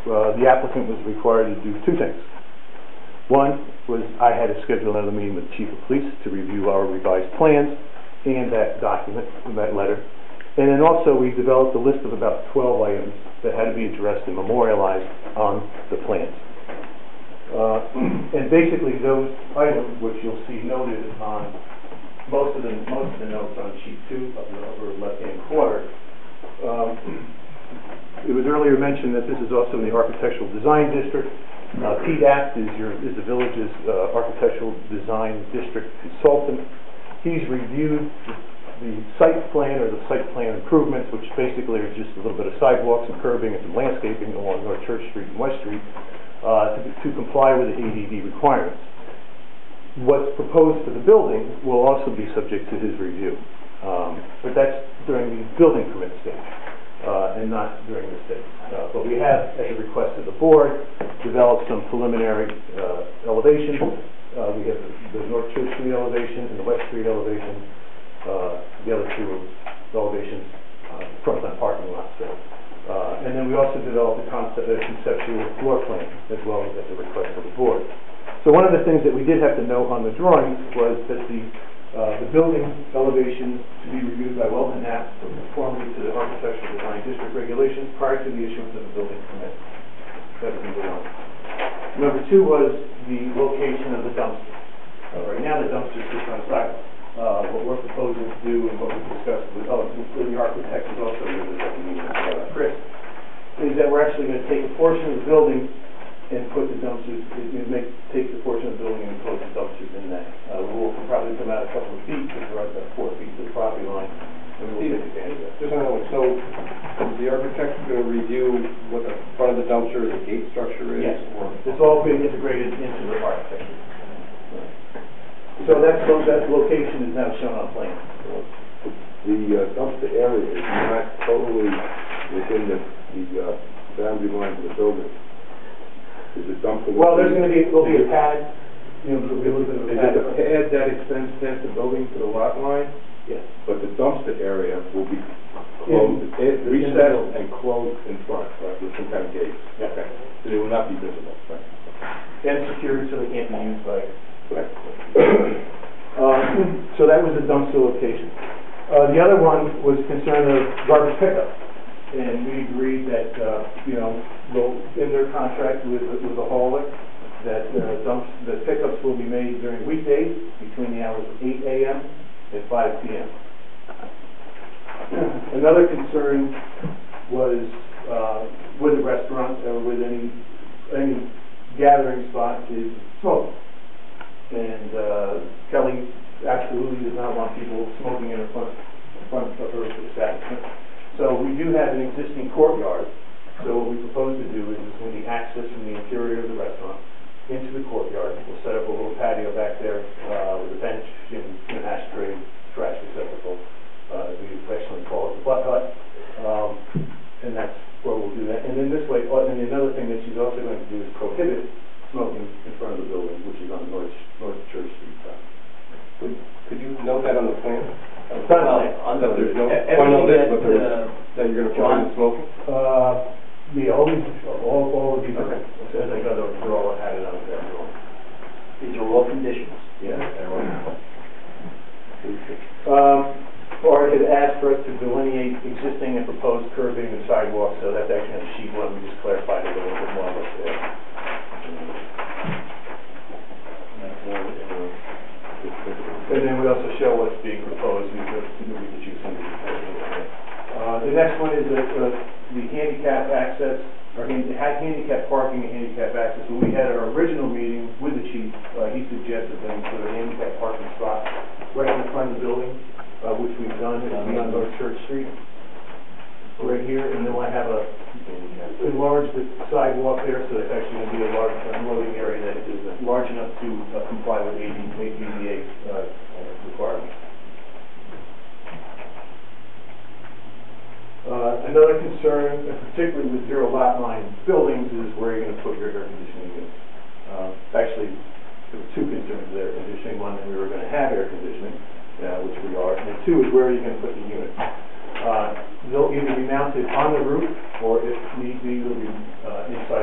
the applicant was required to do two things. One was I had to schedule another meeting with the Chief of Police to review our revised plans and that document, that letter. And then also we developed a list of about 12 items that had to be addressed and memorialized on the plans. And basically those items, which you'll see noted on most of the notes on sheet 2 up in the upper left-hand corner. It was earlier mentioned that this is also in the Architectural Design District. PDAP is the village's Architectural Design District consultant. He's reviewed the site plan or the site plan improvements, which basically are just a little bit of sidewalks and curbing and some landscaping along North Church Street and West Street to comply with the ADD requirements. What's proposed for the building will also be subject to his review, but that's during the building permit stage. And not during the stage. But we have, at the request of the board, developed some preliminary elevations. We have the North Church Street elevation and the West Street elevation. The other two elevations, front and parking lot. And then we also developed a conceptual floor plan, as well as at the request of the board. So one of the things that we did have to note on the drawings was that the building elevation to be reviewed by Weldon Knapp for conformity to the Architectural Design District regulations prior to the issuance of the building permit. That was number one. Number two was the location of the dumpster. Right now the dumpster sits on the sidewalk. What we're proposing to do and what we discussed with the architect is also with the Chris, is that we're actually going to take a portion of the building and put the dumpsters, take the portion of the building and enclose the dumpsters in that. The rule can probably come out a couple of feet, because we're about 4 feet to the property line, and we'll take advantage of that. Just so the architect is going to review what the front of the dumpster, the gate structure is? Yes, it's all being integrated into the architecture. So that location is now shown on plan. The dumpster area is not totally within the boundary lines of the building. Is it dumpster? Well, there'll be a pad. There'll be a little bit of a pad. Is it a pad that extends past the building to the lot line? Yes. But the dumpster area will be closed, recessed and closed in front, right, with some kind of gate. Yeah. Okay. So they will not be visible. Right. And secured so they can't be used by. Right. So that was the dumpster location. The other one was concern of garbage pickup. And we agreed that, in their contract with the hauler, that the pickups will be made during weekdays between the hours of 8 a.m. and 5 p.m. Another concern was with the restaurant or with any gathering spot is smoke. And Kelly absolutely does not want people smoking in front of her establishment. So we do have an existing courtyard. So what we propose to do is when the access from the interior of the restaurant into the courtyard, we'll set up a little patio back there with a bench and an ashtray, trash receptacle, as we affectionately call it, the butt hut. And that's where we'll do that. And then this way, and another thing that she's also going to do is prohibit smoking in front of the building, which is on North Church Street. Could you note that on the plan? It's not on the there's no point on this, but that you're going to prohibit smoking? Yeah, all of these, okay. As I go, they're all added on there. These are all conditions. Yeah. Or I could ask for us to delineate existing and proposed curbing and sidewalks, so that's actually on sheet 1. We just clarified it a little bit more what's there. And then we also show what's being proposed. We could choose some of these. The next one is the handicap access, or handicap parking and handicap access. When we had our original meeting with the chief, he suggested that we put a handicap parking spot right in the front of the building, which we've done. It'll be on North Church Street, right here, and then we'll have enlarge the sidewalk there, so it's actually going to be a large unloading area that is large enough to comply with ADA requirements. Another concern, particularly with zero lot line buildings, is where you're going to put your air conditioning units. Actually, there were two concerns with air conditioning. One, that we were going to have air conditioning, which we are, and two is where are you going to put the units. They'll either be mounted on the roof, or if need be, they'll be inside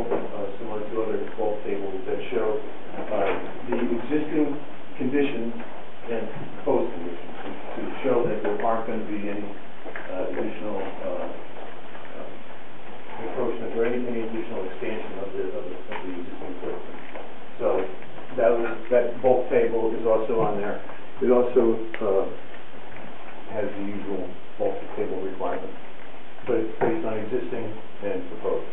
table, similar to other bulk tables that show the existing conditions and proposed conditions to show that there aren't going to be any additional encroachment or any additional expansion of the existing footprint. So that bulk table is also on there. It also has the usual bulk table requirements, but it's based on existing and proposed.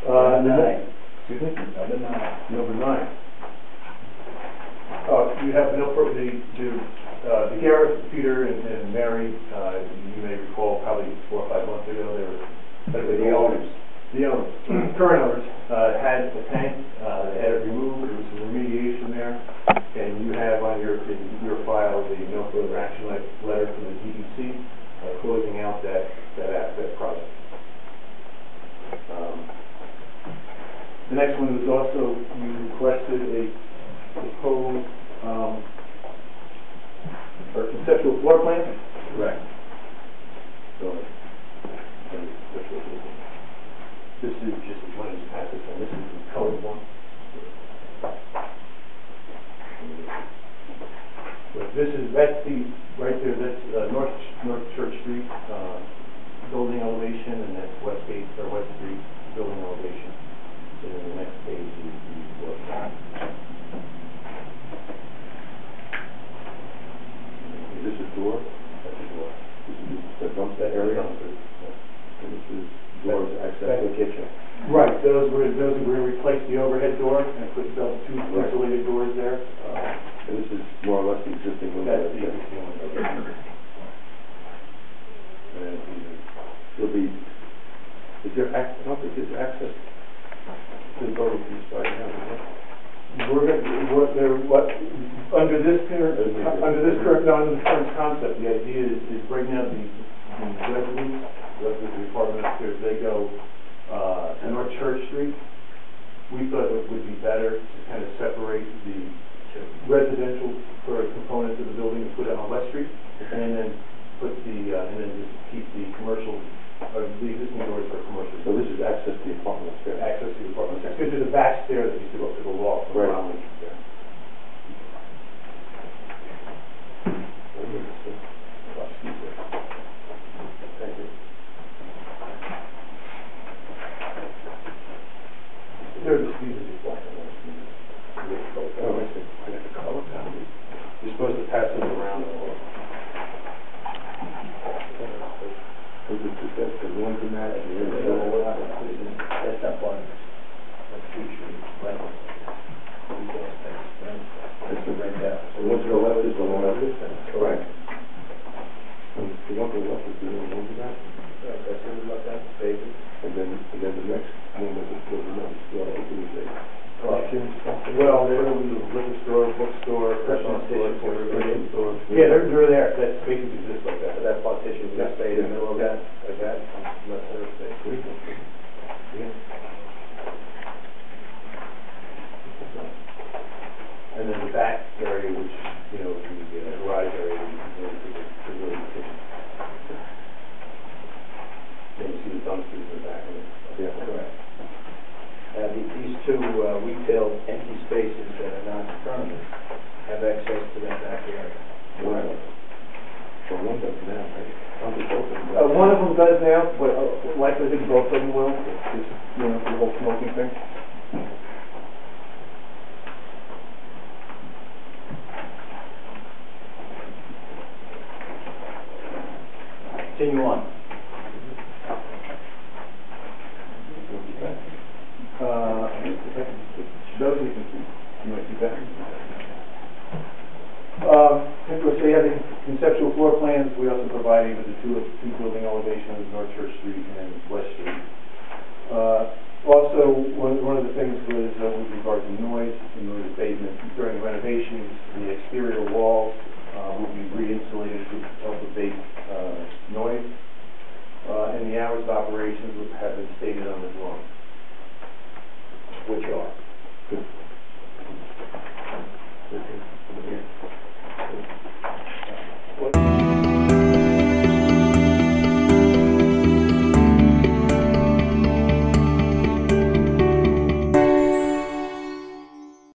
Number 9. Excuse me? Number 9. Number 9. You have the Garrett, Peter, and Mary. You may recall probably 4 or 5 months ago they were the owners. The owners, current owners, had a tank. They had it removed. There was some remediation there, and you have on your file the no further action letter from the DEC closing out that project. The next one was also, you requested a proposed or conceptual floor plan. Correct. So, this is just one of the passes, and this is the colored one. But that's the, right there, that's North Church Street building elevation, and that's West Street building elevation. And then the next page is the floor plan. this is door, That's the door. this is the dumpster area, and this is door to access the kitchen. Right, those were going to replace the overhead door and put those 2 insulated doors there. And this is more or less the existing window. That's the existing one. And there'll be, is there I don't think there's access to the building from the side now, is there? Under this current concept, the idea is right now the residents of the apartment upstairs, they go to North Church Street. We thought it would be better to kind of separate the residential sort of components of the building and put it on West Street, and then and then just keep the commercial, or the existing doors for commercial. So this is access to the apartment upstairs. Access to the apartment. Because there's a back stair that used to go up to the wall from Right. around the stair. Thank you. These are just black and white. Oh, I see. I got the color down. You're supposed to pass those around. That's the ones in that, and the other That's not part of this. That's future, right? That's the Right there. The one to the left is the one up this end. Correct. And the one to the left is the one to that. That's what about that, baby. And then the next one was the next door, I think it was a collection. Well, there was a liquor store, bookstore, restaurant store, grocery store. Yeah, they're there. That's basically just like that. So that partition is gonna stay in the middle of that, like that, less center space. Yeah. And then the back area, which, the garage area, is really the kitchen. Then you see the dumpsters in the back of it. Yeah. Correct. These 2 retail empty spaces that are not permanent have access to that back area. Right. So one does now, right? One does both of them. One of them does now, but likely I think both of them will. It's just, the whole smoking thing. Continue on. Those you can keep. You might keep that. So you have the conceptual floor plans. We also provided with the two building elevations, North Church Street and West Street. Also, one of the things was with regard to noise abatement. During renovations, the exterior walls will be re-insulated to help abate noise. And the hours of operations have been stated on the drawing.